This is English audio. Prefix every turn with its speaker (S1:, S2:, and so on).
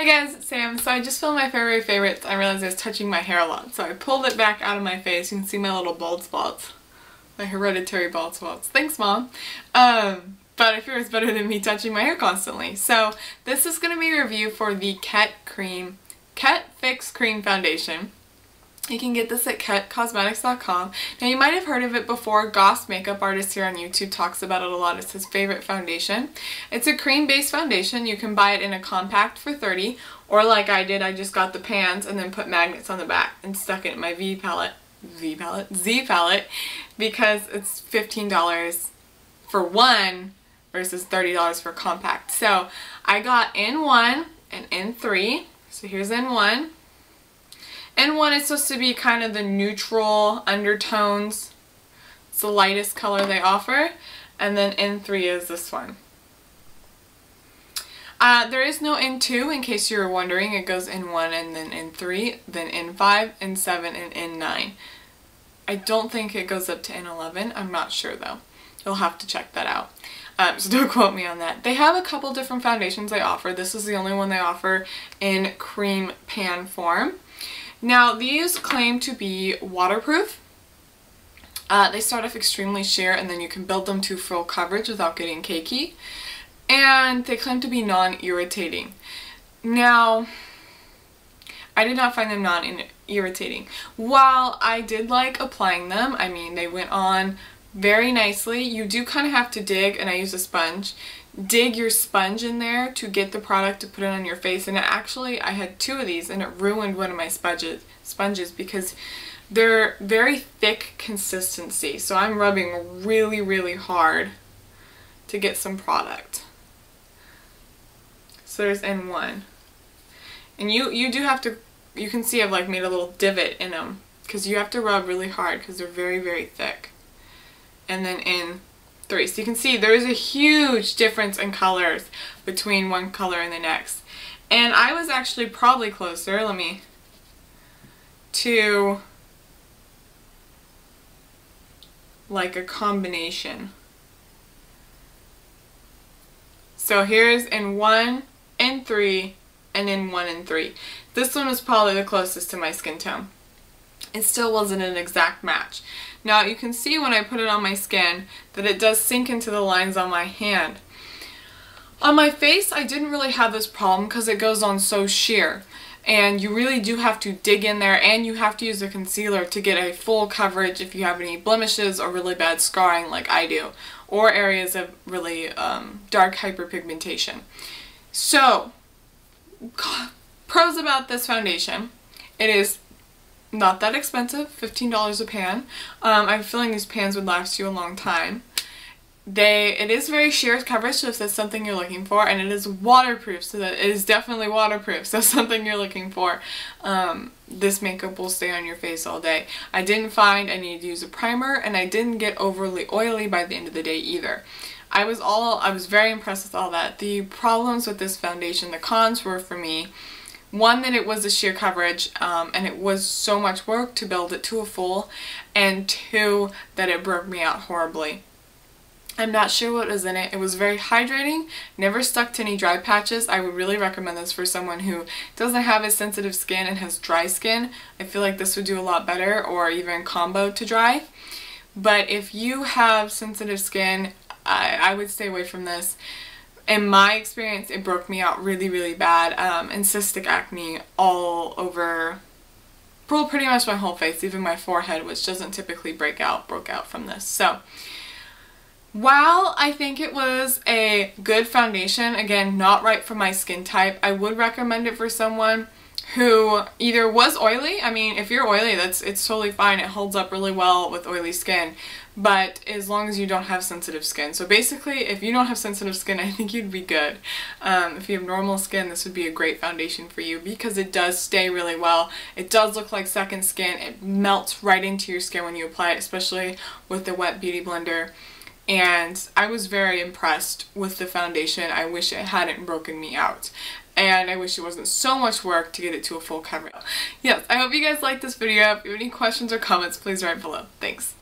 S1: Hey guys, it's Sam. So I just filmed my February favorites. I realized I was touching my hair a lot, so I pulled it back out of my face. You can see my little bald spots. My hereditary bald spots. Thanks, Mom. But I figure it's better than me touching my hair constantly. So this is going to be a review for the Kett Fixx Cream Foundation. You can get this at kettcosmetics.com. Now you might have heard of it before. Goss makeup artist here on YouTube talks about it a lot. It's his favorite foundation. It's a cream-based foundation. You can buy it in a compact for $30, or like I did, I just got the pans and then put magnets on the back and stuck it in my Z palette, because it's $15 for one versus $30 for compact. So I got N1 and N3. So here's N1. N1 is supposed to be kind of the neutral undertones. It's the lightest color they offer. And then N3 is this one. There is no N2 in case you were wondering. It goes N1 and then N3, then N5, N7, and N9. I don't think it goes up to N11. I'm not sure though. You'll have to check that out. So don't quote me on that. They have a couple different foundations they offer. This is the only one they offer in cream pan form. Now these claim to be waterproof. They start off extremely sheer and then you can build them to full coverage without getting cakey. And they claim to be non-irritating. Now, I did not find them non-irritating. While I did like applying them, I mean they went on very nicely. You do kind of have to dig, and I use a sponge. Dig your sponge in there to get the product to put it on your face, and actually I had two of these and it ruined one of my sponges because they're very thick consistency, so I'm rubbing really hard to get some product. So there's N1, and you do have to, you can see I've like made a little divot in them because you have to rub really hard because they're very thick. And then N3. So you can see there is a huge difference in colors between one color and the next. And I was actually probably closer, to like a combination. So here's N1, N3, and N1 and 3. This one was probably the closest to my skin tone. It still wasn't an exact match. Now you can see when I put it on my skin that it does sink into the lines on my hand. On my face I didn't really have this problem because it goes on so sheer, and you really do have to dig in there, and you have to use a concealer to get a full coverage if you have any blemishes or really bad scarring like I do, or areas of really dark hyperpigmentation. So, pros about this foundation: it is not that expensive, $15 a pan. I'm feeling these pans would last you a long time. It is very sheer coverage, so if that's something you're looking for, and it is waterproof, so that it is definitely waterproof, so something you're looking for. This makeup will stay on your face all day. I didn't find I needed to use a primer, and I didn't get overly oily by the end of the day either. I was very impressed with all that. The problems with this foundation, the cons were for me, one, that it was a sheer coverage, and it was so much work to build it to a full, and two, that it broke me out horribly. I'm not sure what was in it. It was very hydrating, never stuck to any dry patches. I would really recommend this for someone who doesn't have as sensitive skin and has dry skin. I feel like this would do a lot better, or even combo to dry. But if you have sensitive skin, I would stay away from this. In my experience, it broke me out really bad, and cystic acne all over, pretty much my whole face, even my forehead, which doesn't typically broke out from this. So, while I think it was a good foundation, again, not right for my skin type, I would recommend it for someone who either was oily. I mean, if you're oily, it's totally fine. It holds up really well with oily skin, but as long as you don't have sensitive skin. So basically, if you don't have sensitive skin, I think you'd be good. If you have normal skin, this would be a great foundation for you because it does stay really well. It does look like second skin. It melts right into your skin when you apply it, especially with the wet beauty blender. And I was very impressed with the foundation. I wish it hadn't broken me out. And I wish it wasn't so much work to get it to a full coverage. Yes, I hope you guys liked this video. If you have any questions or comments, please write below. Thanks.